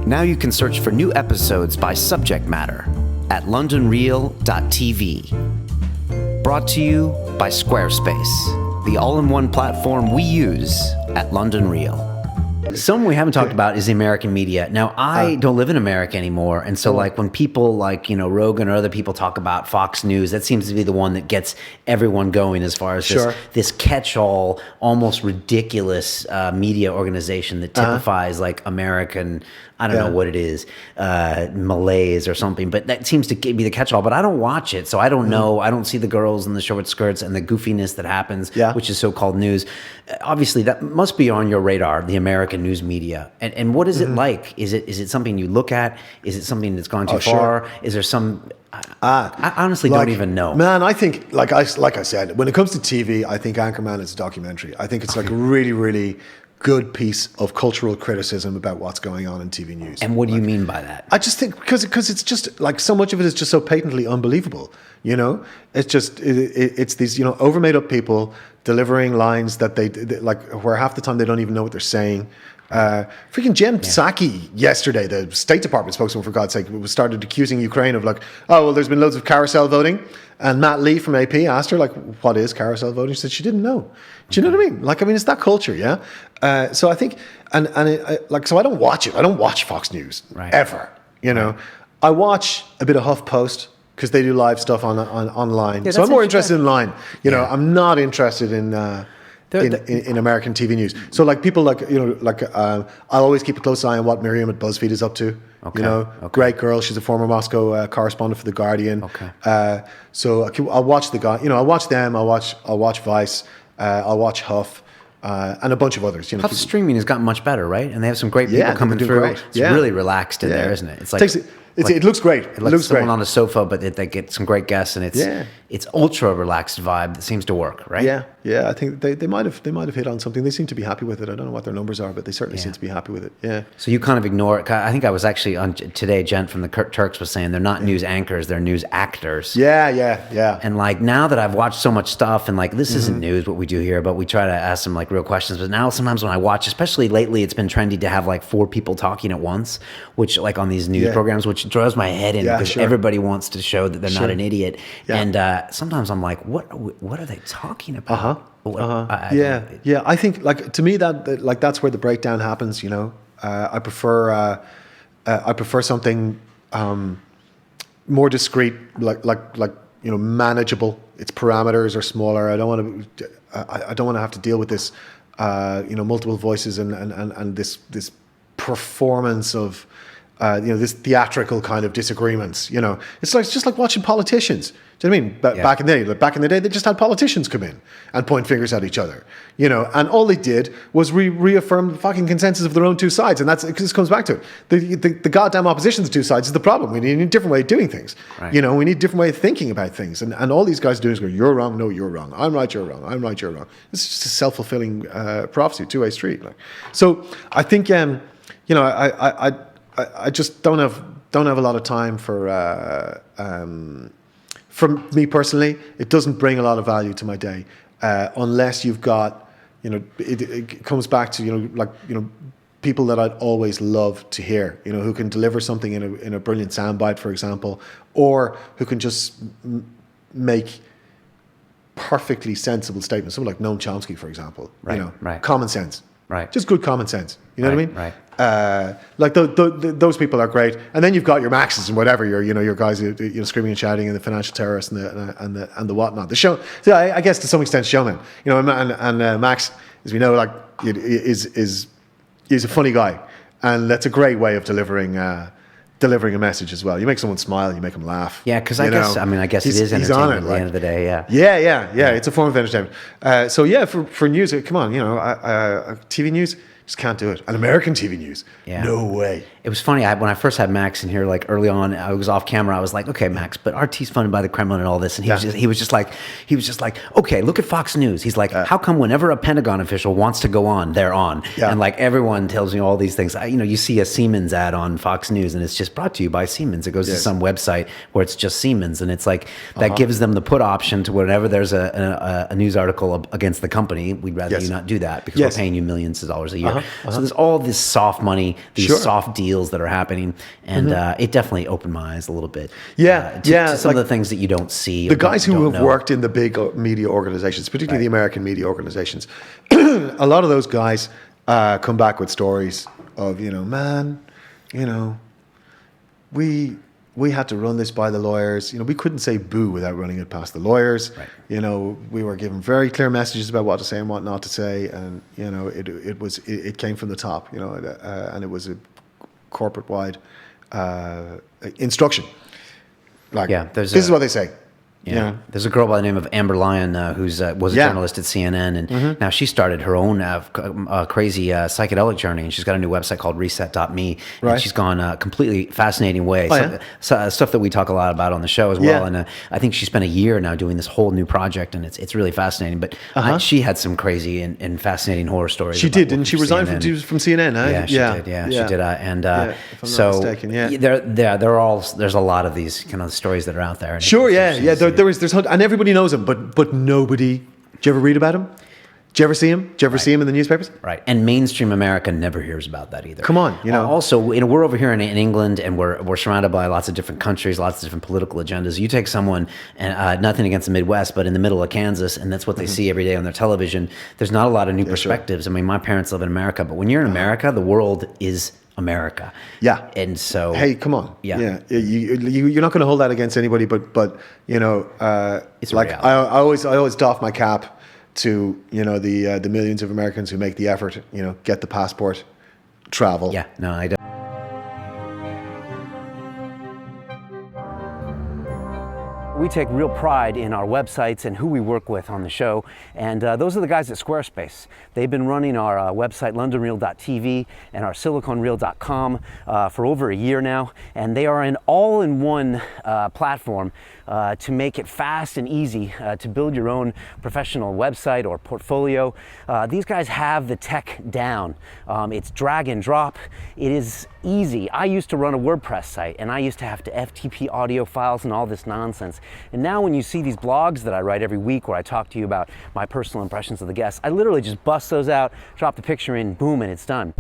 Now you can search for new episodes by subject matter at londonreal.tv. Brought to you by Squarespace, the all-in-one platform we use at London Real. Something we haven't talked about is the American media. Now, I don't live in America anymore, and so like when people like, Rogan or other people talk about Fox News, that seems to be the one that gets everyone going as far as this catch-all, almost ridiculous media organization that typifies like American, I don't know what it is, malaise or something, but that seems to be the catch-all. But I don't watch it, so I don't know. I don't see the girls in the short skirts and the goofiness that happens, which is so-called news. Obviously, that must be on your radar, the American news media. And what is it like? Is it something you look at? Is it something that's gone too far? Is there some... I honestly don't even know. Man, I think, like I said, when it comes to TV, I think Anchorman is a documentary. I think it's like a really, really good piece of cultural criticism about what's going on in TV news. And what do you mean by that? I just think because it's just like so much of it is just so patently unbelievable. It's just it's these over-made up people delivering lines that they like where half the time they don't even know what they're saying. Freaking Jen Psaki yesterday, the State Department spokesman, for God's sake, started accusing Ukraine of like, oh, well, there's been loads of carousel voting. And Matt Lee from AP asked her, like, what is carousel voting? She said she didn't know. Do you know what I mean? Like, I mean, it's that culture, yeah? So I think, so I don't watch it. I don't watch Fox News, ever, I watch a bit of HuffPost, because they do live stuff online. So I'm more interested in line. I'm not interested in American TV news. So like people I'll always keep a close eye on what Miriam at BuzzFeed is up to. Great girl. She's a former Moscow correspondent for The Guardian. So I'll watch the guy. I'll watch them. I'll watch Vice. I'll watch Huff. And a bunch of others. Huff streaming has gotten much better, right? And they have some great people coming through. Great. It's really relaxed in there, isn't it? It's like it looks great. It looks someone on a sofa, but they get some great guests, and it's ultra relaxed vibe that seems to work, right? Yeah. I think they might have hit on something. They seem to be happy with it. I don't know what their numbers are, but they certainly seem to be happy with it. Yeah. So you kind of ignore it. I think I was actually on today. Gent from the Turks was saying they're not news anchors; they're news actors. Yeah. And like now that I've watched so much stuff, and like this isn't news what we do here, but we try to ask some like real questions. But now sometimes when I watch, especially lately, it's been trendy to have like 4 people talking at once, which like on these news programs, which draws my head in because everybody wants to show that they're not an idiot. And sometimes I'm like, what are they talking about? I think like to me that that's where the breakdown happens. I prefer something more discreet, like manageable. Its parameters are smaller. I don't want to have to deal with this multiple voices and this performance of this theatrical kind of disagreements. It's just like watching politicians. Do you know what I mean? Back in the day, they just had politicians come in and point fingers at each other. And all they did was reaffirm the fucking consensus of their own two sides. And this comes back to it. The goddamn opposition to the two sides is the problem. We need a different way of doing things. Right. We need a different way of thinking about things. And all these guys do is go, you're wrong, no, you're wrong. I'm right, you're wrong. I'm right, you're wrong. It's just a self-fulfilling prophecy, two-way street. So I think, I just don't have a lot of time for me personally. It doesn't bring a lot of value to my day unless you've got it comes back to people that I'd always love to hear, who can deliver something in a brilliant soundbite, for example, or who can just make perfectly sensible statements. Someone like Noam Chomsky, for example. Common sense. Right. Just good common sense. You know what I mean? Right. Like those people are great, and then you've got your Maxes and whatever your guys screaming and shouting, and the financial terrorists and the whatnot. The show, I guess to some extent, showman. And Max, as we know, like is a funny guy, and that's a great way of delivering a message as well. You make someone smile, you make them laugh. Yeah, because I guess it is entertainment at the end of the day. Yeah. It's a form of entertainment. For news, come on, TV news. Just can't do it. And American TV news, no way. It was funny. When I first had Max in here, like early on, I was off camera. I was like, okay, Max, but RT's funded by the Kremlin and all this. And he was just like, okay, look at Fox News. He's like, how come whenever a Pentagon official wants to go on, they're on? Yeah. And like everyone tells me all these things. You see a Siemens ad on Fox News, and it's just brought to you by Siemens. It goes to some website where it's just Siemens, and it's like that gives them the put option to whenever there's a news article against the company, we'd rather you not do that because we're paying you millions of dollars a year here. So there's all this soft money, these soft deals that are happening, and it definitely opened my eyes a little bit. To some of the things that you don't see. The guys who have worked in the big media organizations, particularly the American media organizations, a lot of those guys come back with stories of, we had to run this by the lawyers. We couldn't say boo without running it past the lawyers. Right. We were given very clear messages about what to say and what not to say, and it came from the top. And it was a corporate wide instruction. This is what they say. Yeah. There's a girl by the name of Amber Lyon who's was a journalist at CNN, and now she started her own crazy psychedelic journey, and she's got a new website called Reset.me, and she's gone a completely fascinating way. Stuff that we talk a lot about on the show as well, and I think she spent a year now doing this whole new project, and it's really fascinating. But she had some crazy and fascinating horror stories. She did, didn't she? Resign from CNN? Huh? Yeah, she did. Yeah, she did. And if I'm not mistaken, there's a lot of these kind of stories that are out there. Sure, there's and everybody knows him, but nobody. Did you ever read about him? Did you ever see him? Did you ever see him in the newspapers? Right, and mainstream America never hears about that either. Come on, Also, we're over here in England, and we're surrounded by lots of different countries, lots of different political agendas. You take someone, and nothing against the Midwest, but in the middle of Kansas, and that's what they see every day on their television. There's not a lot of new perspectives. Sure. I mean, my parents live in America, but when you're in America, the world is America. Yeah. And so, hey, come on. Yeah. You're not going to hold that against anybody, but it's like reality. I always doff my cap to the millions of Americans who make the effort, get the passport, travel. Yeah. No, I don't. We take real pride in our websites and who we work with on the show, and those are the guys at Squarespace. They've been running our website londonreal.tv and our siliconreal.com for over a year now, and they are an all-in-one platform to make it fast and easy to build your own professional website or portfolio. These guys have the tech down. It's drag and drop. It is easy. I used to run a WordPress site, and I used to have to FTP audio files and all this nonsense. And now when you see these blogs that I write every week where I talk to you about my personal impressions of the guests, I literally just bust those out, drop the picture in, boom, and it's done.